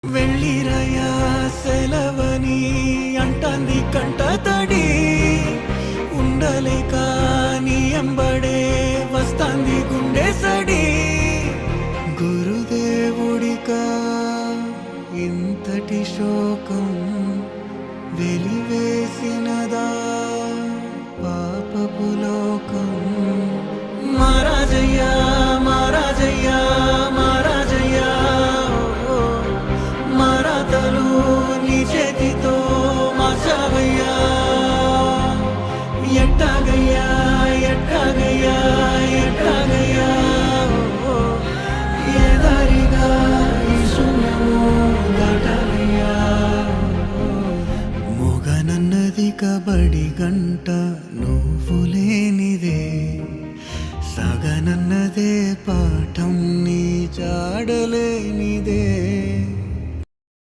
వెళ్ళిరయా సెలవని అంటాంది కంట తడి ఉండలేక నీ ఎంబడే వస్తాంది గుండె సడి గురుదేవుడికా ఇంతటి శోకం వెలివేసినదా పాపపులో